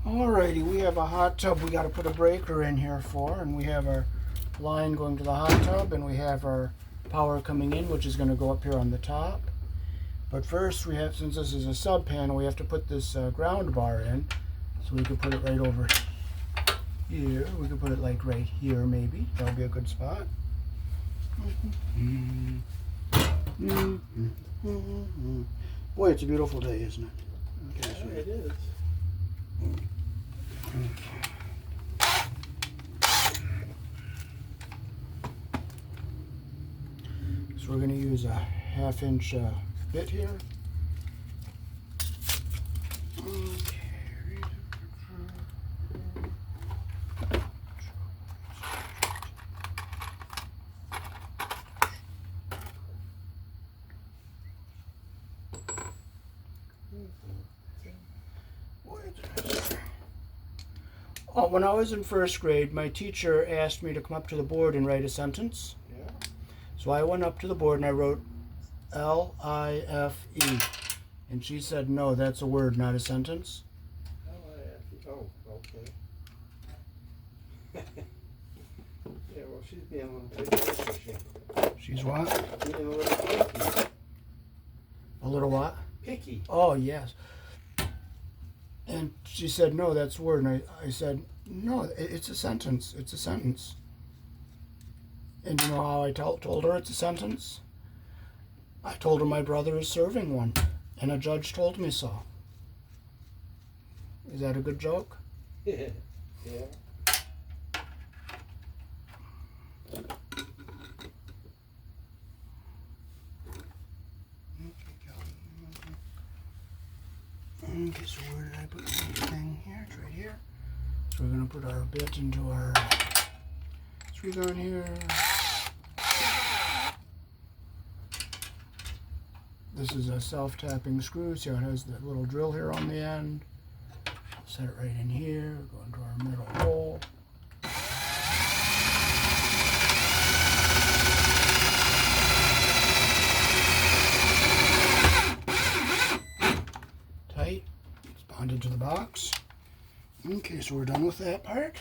Alrighty, we have a hot tub we got to put a breaker in here for, and we have our line going to the hot tub, and we have our power coming in, which is going to go up here on the top. But first we have, since this is a sub panel, we have to put this ground bar in. So we could put it right over here. We could put it like right here maybe. That'll be a good spot. Boy, it's a beautiful day, isn't it? Okay, yeah, it is. So we're going to use a 1/2 inch bit here. When I was in first grade, my teacher asked me to come up to the board and write a sentence. Yeah. So I went up to the board and I wrote L-I-F-E. And she said, no, that's a word, not a sentence. L-I-F-E. Oh, okay. Yeah, well, she's being a little picky, isn't she? She's what? Being a little picky. A little what? Picky. Oh, yes. And she said, no, that's a word. And I said, no, it's a sentence. It's a sentence. And you know how I told her it's a sentence? I told her my brother is serving one, and a judge told me so. Is that a good joke? Yeah. Okay, so where did I put the thing here? It's right here. So we're going to put our bit into our screw gun here. This is a self-tapping screw. See how it has the little drill here on the end? Set it right in here. Go into our middle hole. Tight. It's bonded to the box. Okay, so we're done with that part.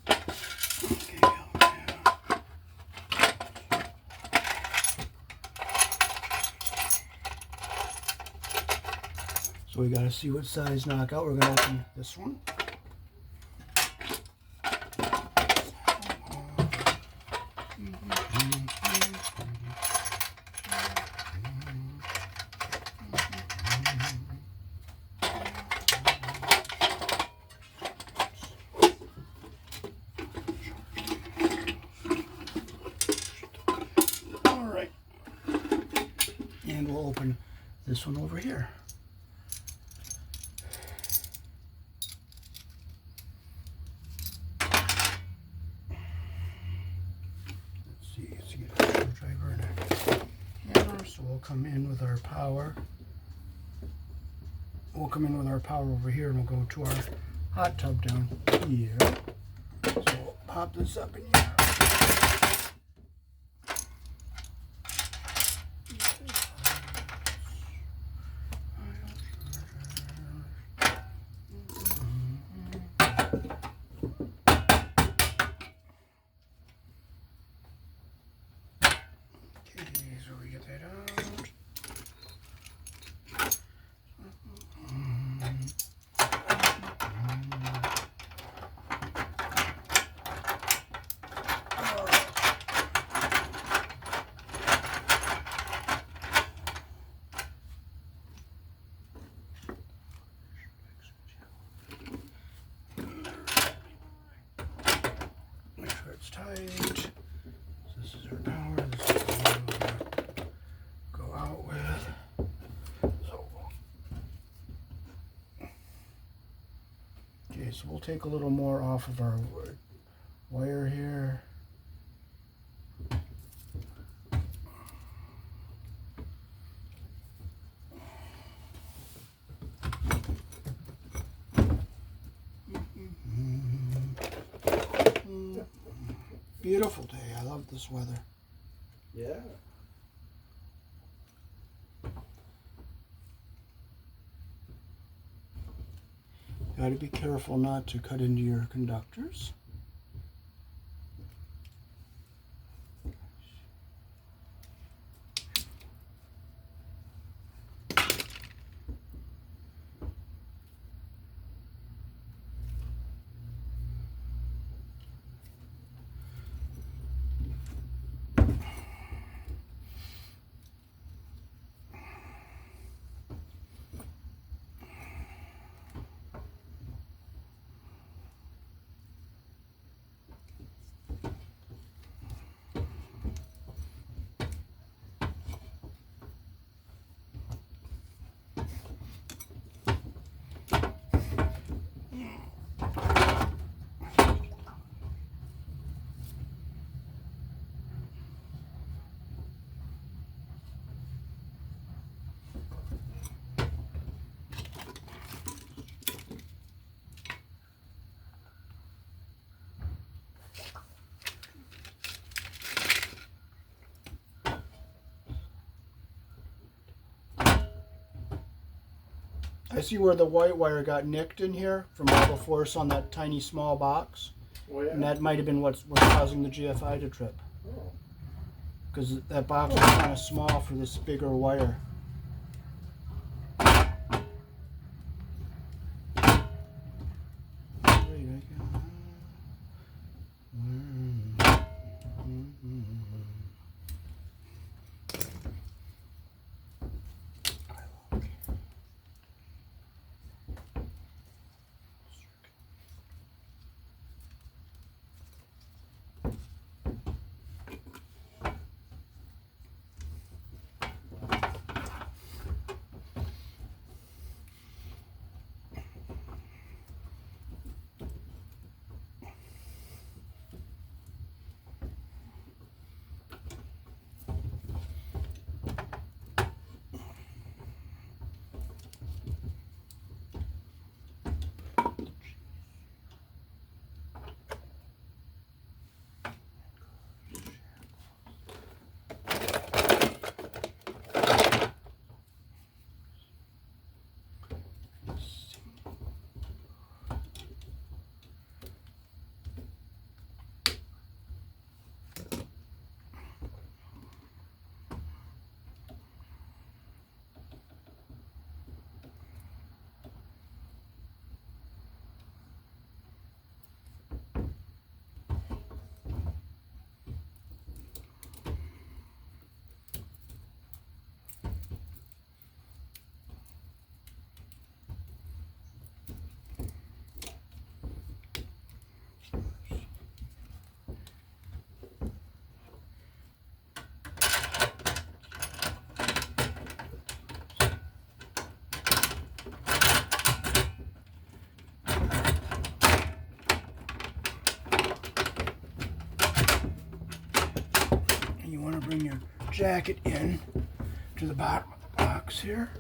Okay, so we got to see what size knockout. We're going to open this one. And we'll open this one over here. Let's see, let's get a screwdriver and a hammer. So we'll come in with our power. We'll come in with our power over here, and we'll go to our hot tub down here. So we'll pop this up in here. Make sure it's tight. So this is our power. This is what we'll go out with. So, okay, so we'll take a little more off of our wire here. Beautiful day. I love this weather. Yeah. Got to be careful not to cut into your conductors. I see where the white wire got nicked in here from all the force on that tiny small box. Oh, yeah? And that might have been what's causing the GFI to trip. Oh. Because that box is kind of small for this bigger wire. You want to bring your jacket in to the bottom of the box here.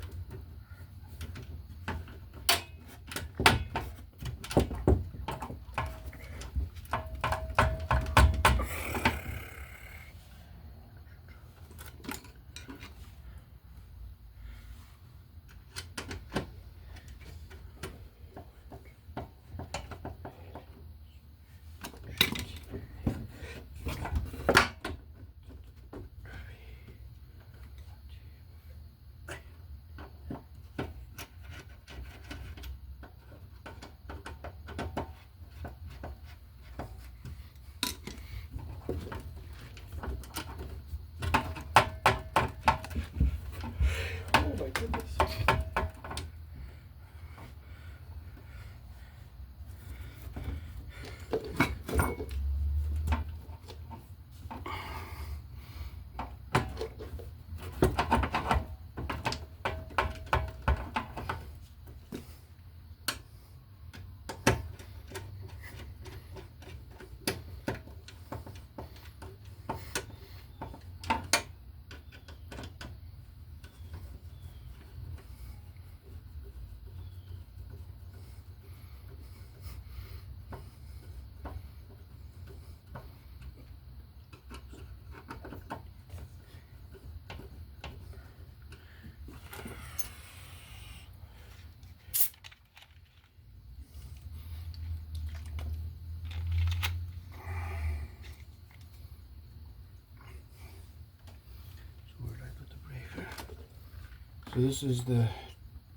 So this is the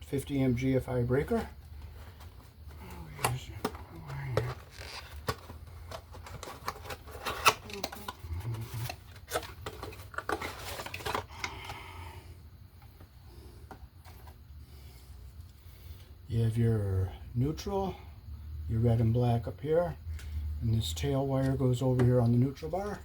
50 amp GFI breaker. You have your neutral, your red and black up here, and this tail wire goes over here on the neutral bar.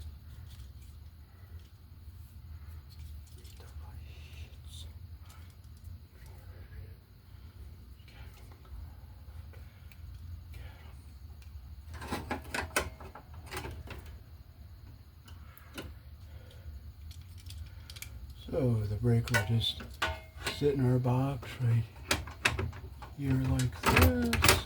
So the breaker will just sit in our box right here like this.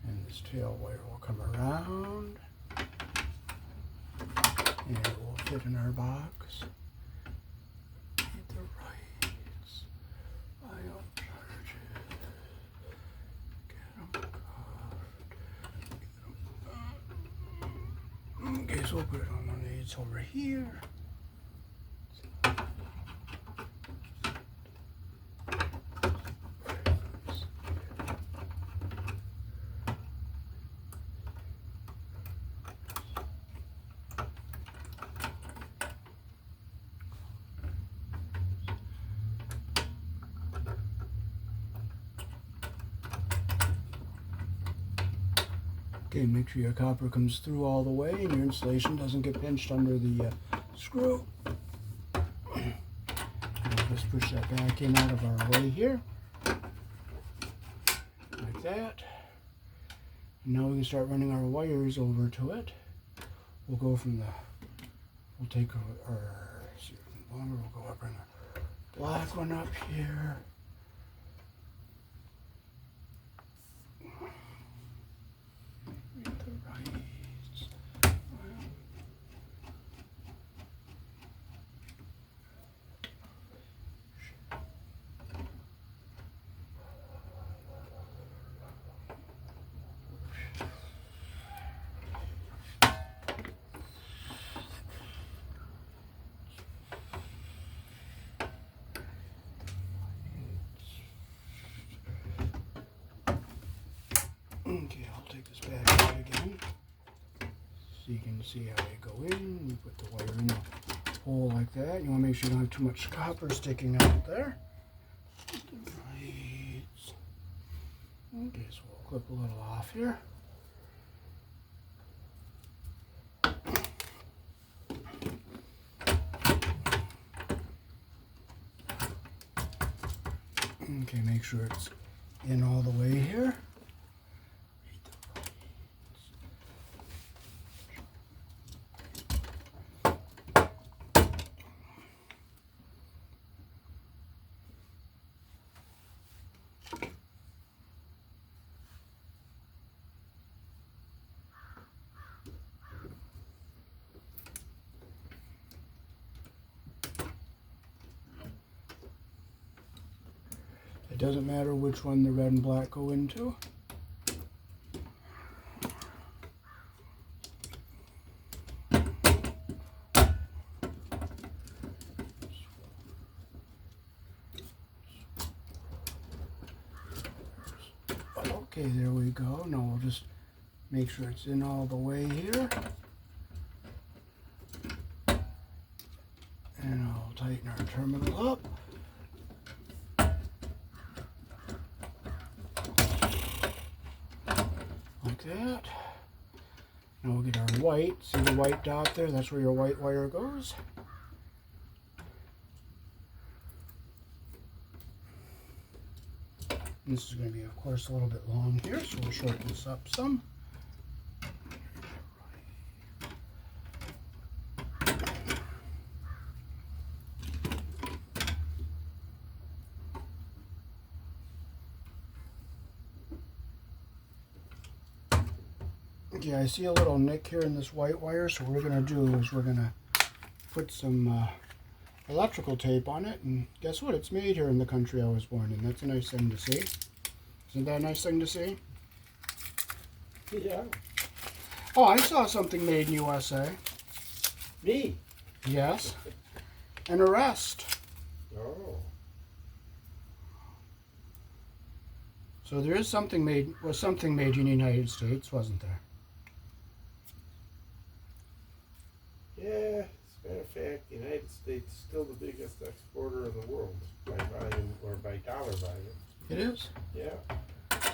And this tail wire will come around and it will fit in our box. Get the rights. Ion charges. Get them cuffed. Okay, so we'll put it on one of these over here. Okay, make sure your copper comes through all the way and your insulation doesn't get pinched under the screw. And just push that back in out of our way here, like that. And now we can start running our wires over to it. We'll go from we'll take our longer, we'll go up in the black one up here. Okay, I'll take this back out again so you can see how they go in. You put the wire in the hole like that. You want to make sure you don't have too much copper sticking out there. Right. Okay, so we'll clip a little off here. Okay, make sure it's in all the way here. It doesn't matter which one the red and black go into. Okay, there we go. Now we'll just make sure it's in all the way here. And I'll tighten our terminal up. Like that. Now we'll get our white. See the white dot there? That's where your white wire goes. And this is going to be, of course, a little bit long here, so we'll shorten this up some. Okay, I see a little nick here in this white wire, so what we're going to do is we're going to put some electrical tape on it, and guess what? It's made here in the country I was born in. That's a nice thing to see. Isn't that a nice thing to see? Yeah. Oh, I saw something made in USA. Me? Yes. And a rest. Oh. So there is something made in the United States, wasn't there? Yeah, as a matter of fact, the United States is still the biggest exporter in the world by volume or by dollar volume. It is. Yeah,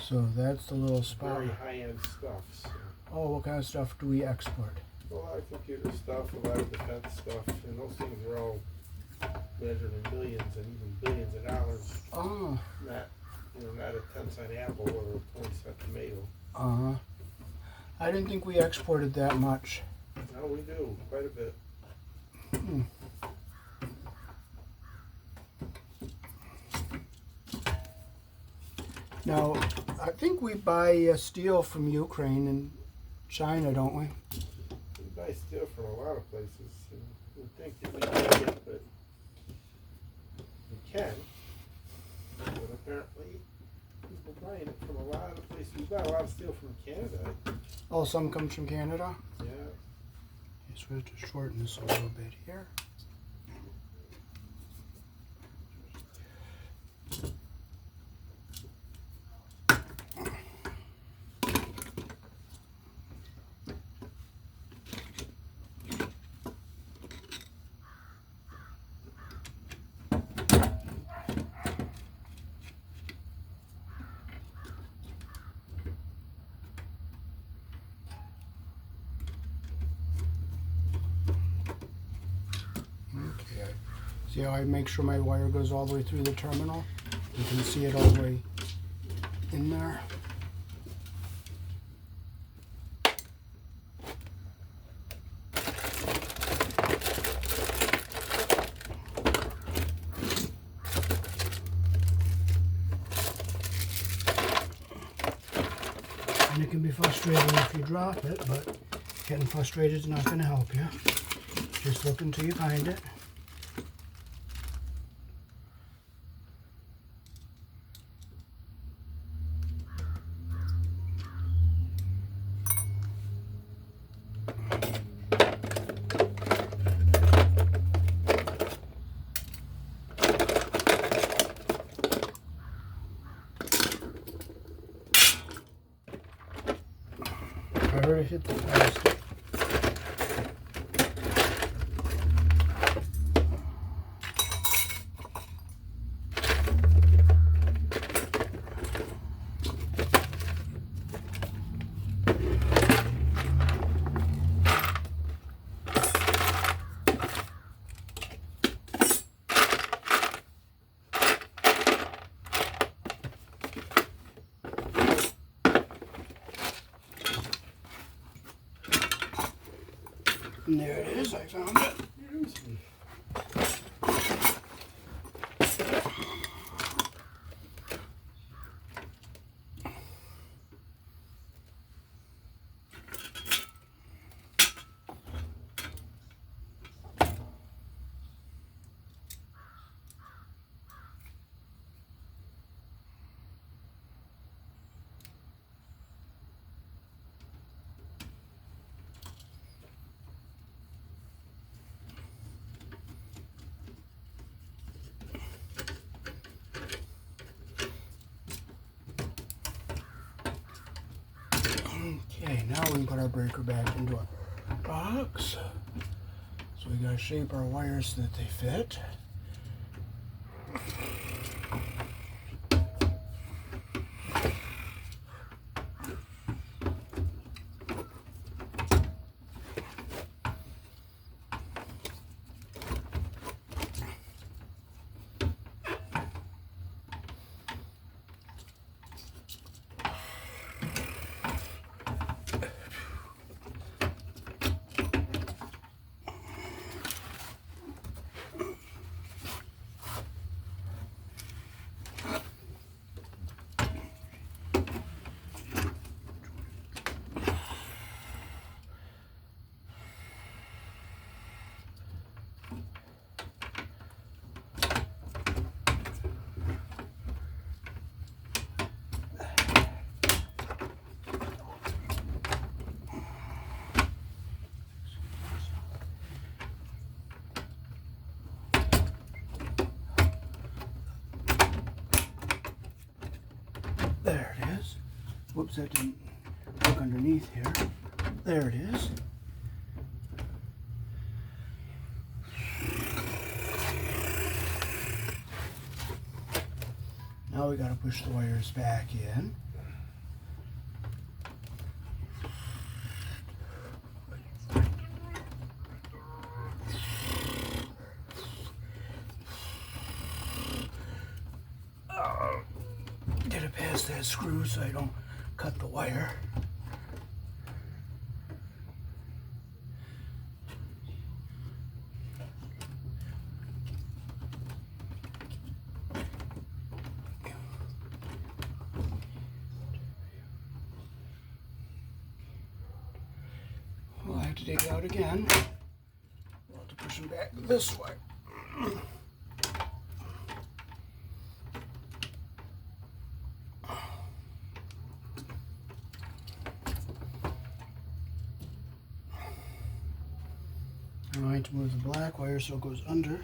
So that's the little spot. very high-end stuff. So. Oh, what kind of stuff do we export? A lot of computer stuff, a lot of defense stuff, and those things are all measured in millions and even billions of dollars. Oh. Not a 10-cent apple or a 20-cent tomato. Uh-huh. I didn't think we exported that much. No, we do, quite a bit. Now, I think we buy steel from Ukraine and China, don't we? We buy steel from a lot of places. And we think that we can get, but we can. But apparently, people buying it from a lot of places. We buy a lot of steel from Canada. Oh, some comes from Canada? Yeah. So we have to shorten this a little bit here. See how I make sure my wire goes all the way through the terminal? You can see it all the way in there. And it can be frustrating if you drop it, but getting frustrated is not going to help you. Just look until you find it. I already hit the plastic. And there it is, I found it. Okay, now we can put our breaker back into a box. So we gotta shape our wires so that they fit. Whoops, that didn't look underneath here. There it is. Now we got to push the wires back in. Get it past that screw so I don't cut the wire. We'll have to take it out again. We'll have to push them back this way. I'm going to move the black wire so it goes under.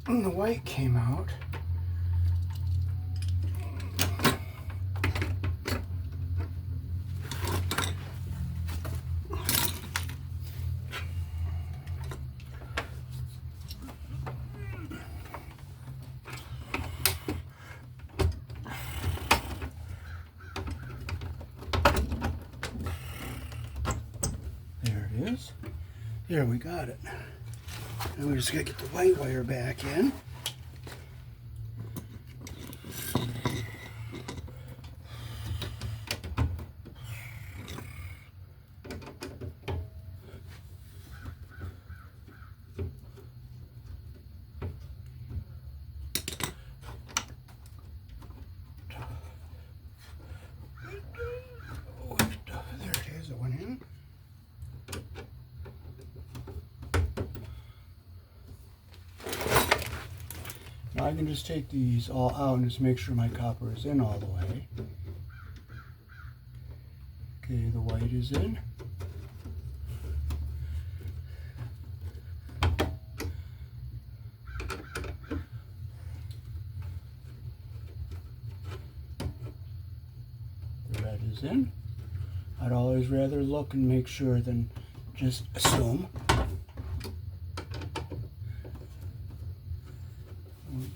And the white came out. There it is. There, we got it. Now we just gotta get the white wire back in. There it is, it went in. Now I can just take these all out and just make sure my copper is in all the way. Okay, the white is in. The red is in. I'd always rather look and make sure than just assume.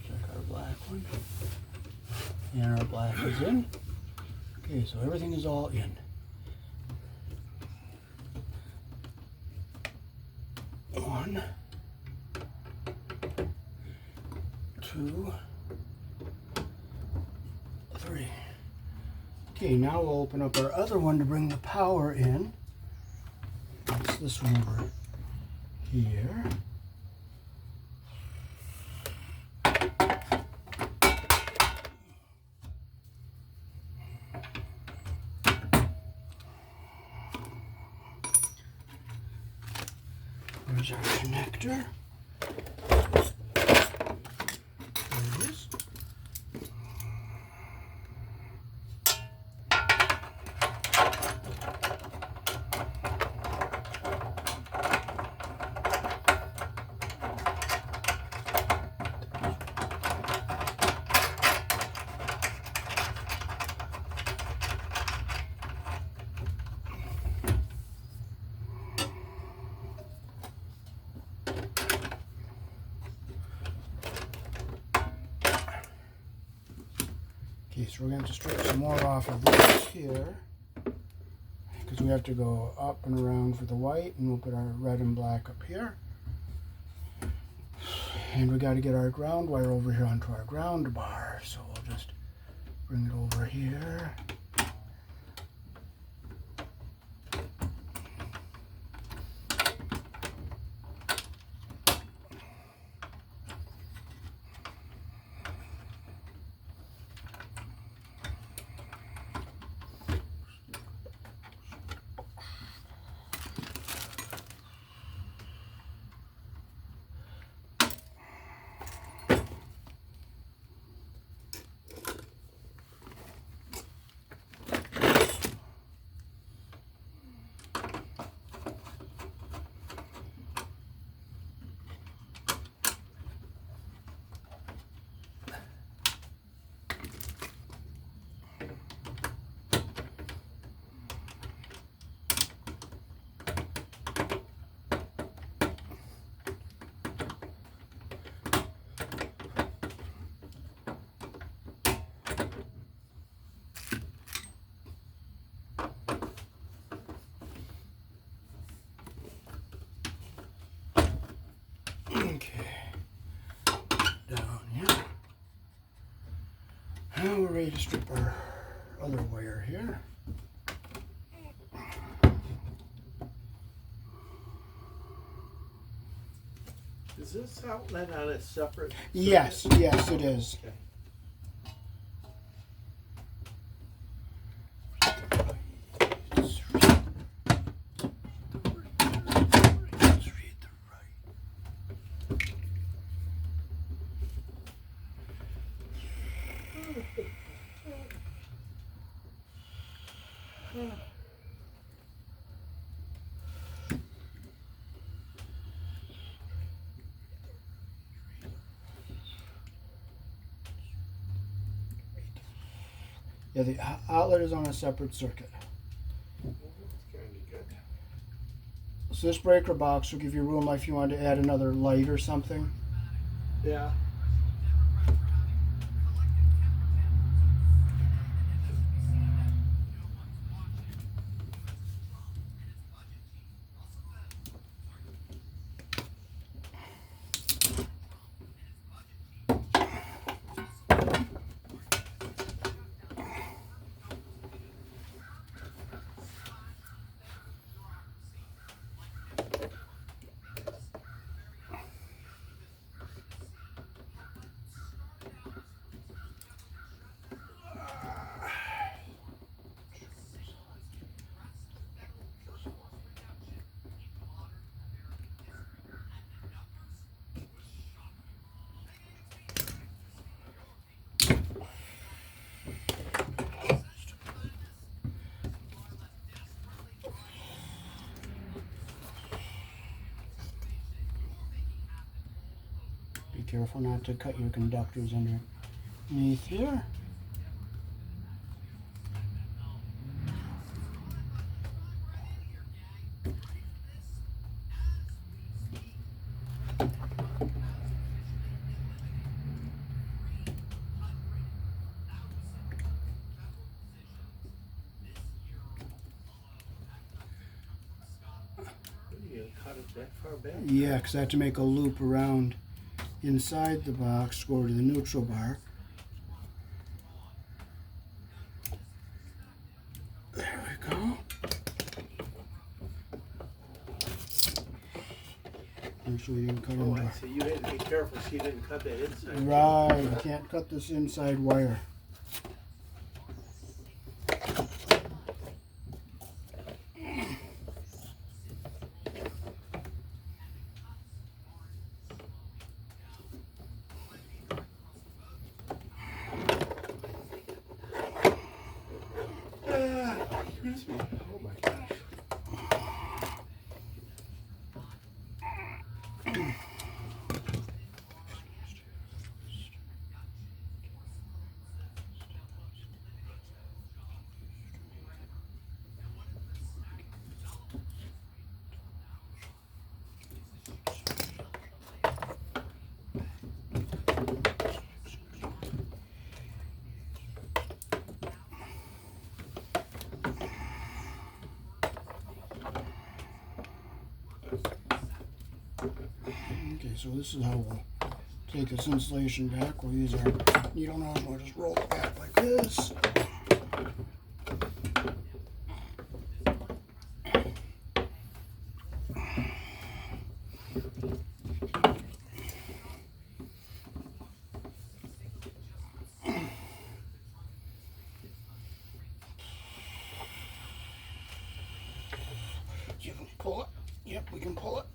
Check our black one. And our black is in. Okay, so everything is all in. One, two, three. Okay, now we'll open up our other one to bring the power in. That's this one over here. There's our connector. There it is. Okay, so we're going to have to strip some more off of this here because we have to go up and around for the white, and we'll put our red and black up here. And we got to get our ground wire over here onto our ground bar, so we'll just bring it over here. Now we're ready to strip our other wire here. Is this outlet on a separate circuit? Yes, yes, it is. Okay. Yeah, the outlet is on a separate circuit. That's kind of good. So this breaker box will give you room if you want to add another light or something. Yeah. Be careful not to cut your conductors underneath here. You cut it that far back? Yeah, because I have to make a loop around inside the box to go to the neutral bar. There we go. Make sure we didn't cut Oh, into. I see. You had to be careful so you didn't cut that inside. Right, you can't cut this inside wire. Excuse me. Oh my gosh. Okay, so this is how we'll take this insulation back. We'll use our needle nose and we'll just roll it back like this. You can pull it. Yep, we can pull it.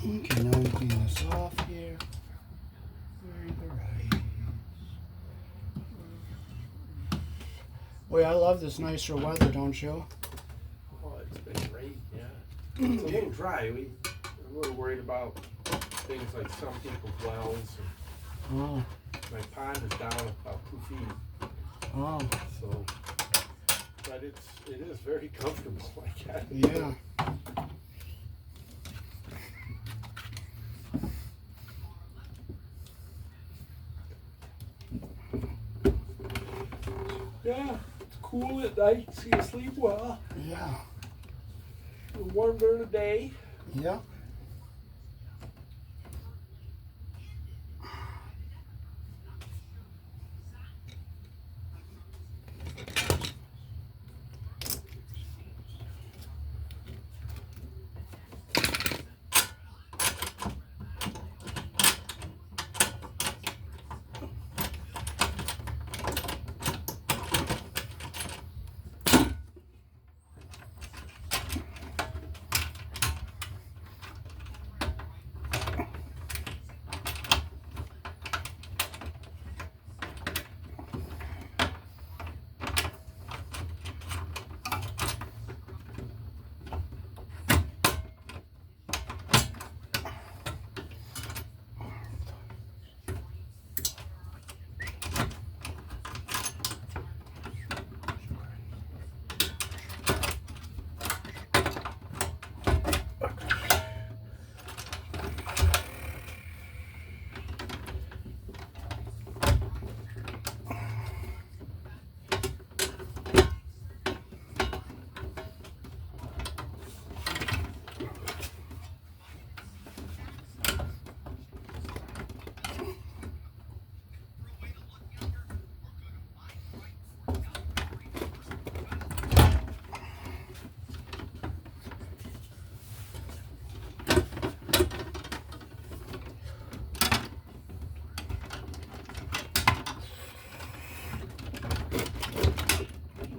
Okay, now we clean this off here. Where are the rights? Boy, I love this nicer weather, don't you? Oh, it's been great, yeah. It's a little dry. We're a little worried about things like some people's wells. Oh, My pond is down about 2 feet, oh, so, but it is very comfortable, I guess. yeah. Yeah, it's cool at night, so you sleep well. Yeah, It's warm during the day. yeah.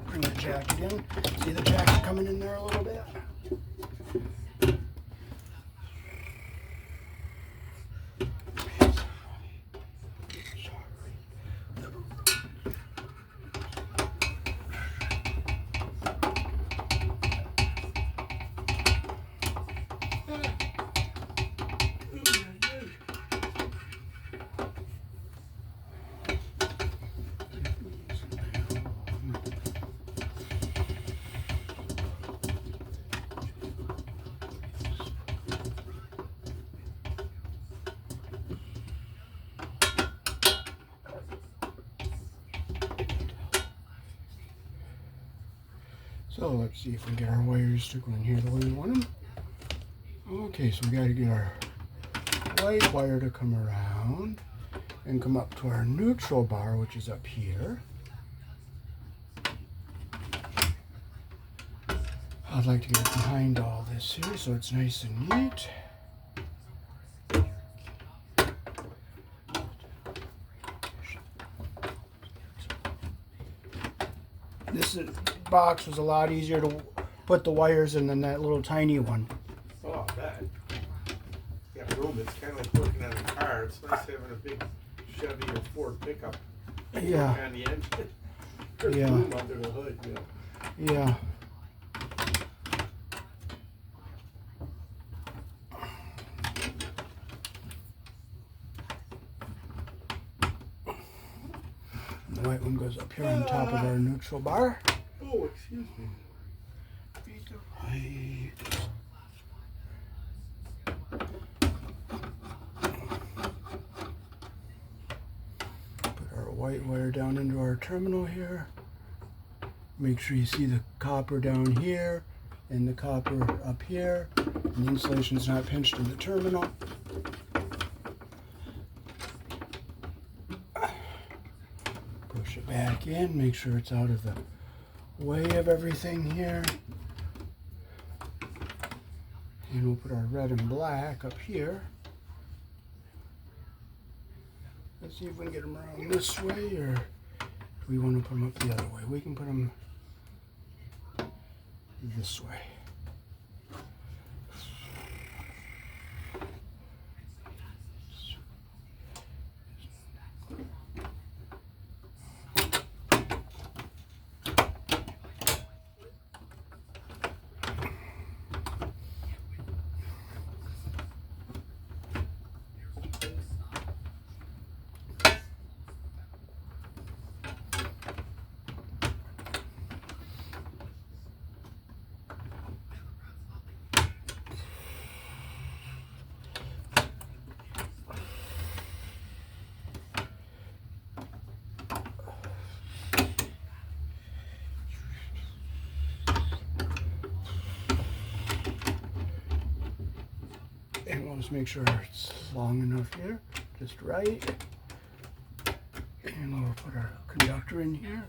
Bring the jacket in. See the jacket coming in there a little bit? So let's see if we can get our wires to go in here the way we want them. Okay, so we got to get our white wire to come around and come up to our neutral bar, which is up here. I'd like to get it behind all this here so it's nice and neat. This box was a lot easier to put the wires in than that little tiny one. Oh, I bet. Yeah, room. It's kind of like working on a car. It's nice having a big Chevy or Ford pickup. Yeah. On the engine. There's Yeah. room under the hood, you know. Yeah. The white one goes up here on top of our neutral bar. Oh, excuse me. Beat the right. Put our white wire down into our terminal here. Make sure you see the copper down here and the copper up here. And the insulation's not pinched in the terminal. Push it back in, make sure it's out of the way of everything here. And we'll put our red and black up here. Let's see if we can get them around this way, or do we want to put them up the other way? We can put them this way. And we'll just make sure it's long enough here, just right. And we'll put our conductor in here.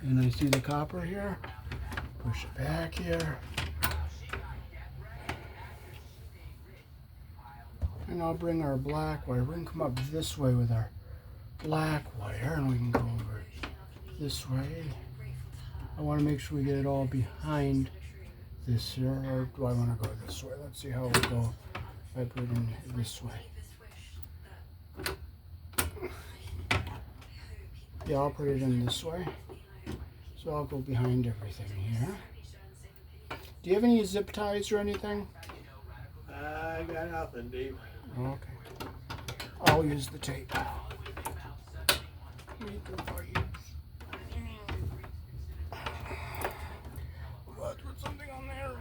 And I see the copper here. Push it back here. And I'll bring our black wire. We can come up this way with our black wire, and we can go over this way. I want to make sure we get it all behind this here, or do I want to go this way? Let's see how it will go if I put it in this way. Yeah, I'll put it in this way. So I'll go behind everything here. Do you have any zip ties or anything? I got nothing, Dave. Okay. I'll use the tape. Let's put something on there.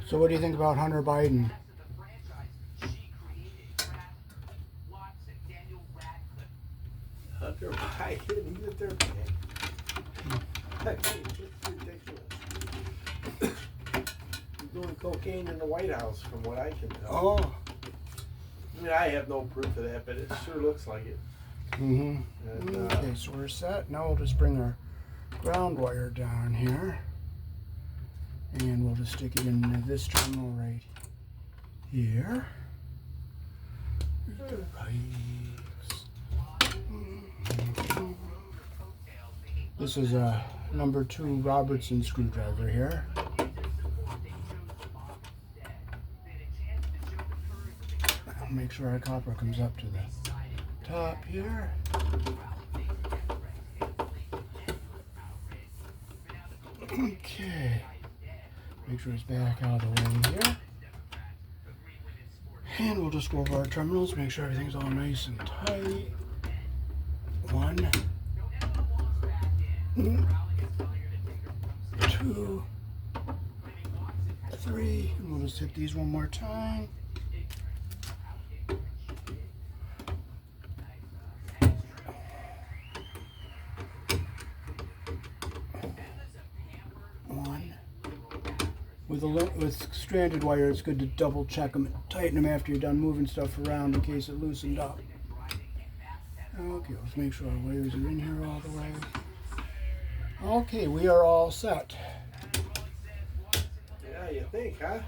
So what do you think about Hunter Biden? Hunter Biden, he's a dirtbag. It's ridiculous. He's doing cocaine in the White House, from what I can tell. Oh. I mean, I have no proof of that, but it sure looks like it. Mm-hmm. Okay, so we're set. Now we'll just bring our ground wire down here. And we'll just stick it in this terminal right here. This is a number 2 Robertson screwdriver here. I'll make sure our copper comes up to the top here. Okay. Make sure it's back out of the way here. And we'll just go over our terminals, make sure everything's all nice and tight. 1, 2, 3. And we'll just hit these one more time. With stranded wire, it's good to double check them and tighten them after you're done moving stuff around in case it loosened up. Okay, let's make sure our wires are in here all the way. Okay, we are all set. Yeah, you think, huh?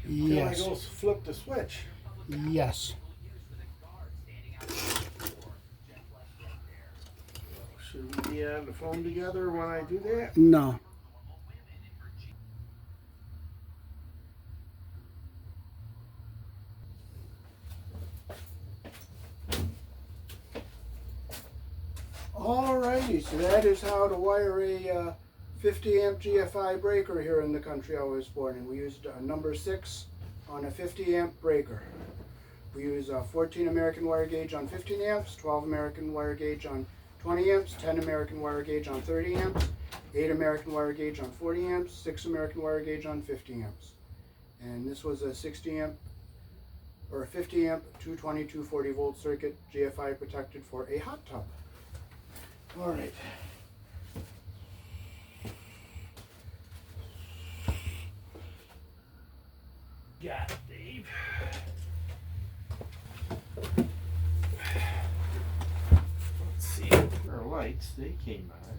Yes. Till I go flip the switch. Yes. Should we be on the phone together when I do that? No. Alrighty, so that is how to wire a 50 amp GFI breaker here in the country I was born in. We used number 6 on a 50 amp breaker. We use 14 American wire gauge on 15 amps, 12 American wire gauge on 20 amps, 10 American wire gauge on 30 amps, 8 American wire gauge on 40 amps, 6 American wire gauge on 50 amps. And this was a 60 amp or a 50 amp 220 240 volt circuit GFI protected for a hot tub. All right. Got it, Dave. Let's see. Our lights, they came on.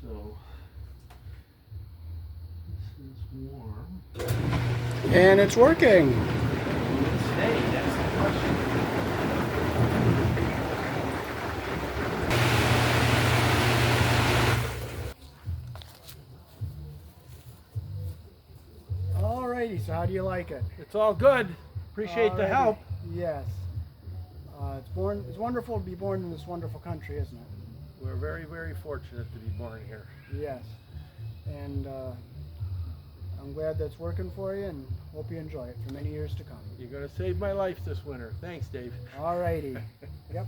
So, this is warm. And it's working. Hey, that's the question. Alrighty, so how do you like it? It's all good. Appreciate the Alrighty. help. Yes. It's wonderful to be born in this wonderful country, isn't it? We're very, very fortunate to be born here. Yes. and I'm glad that's working for you, and hope you enjoy it for many years to come. You're gonna save my life this winter. Thanks, Dave. All righty. Yep.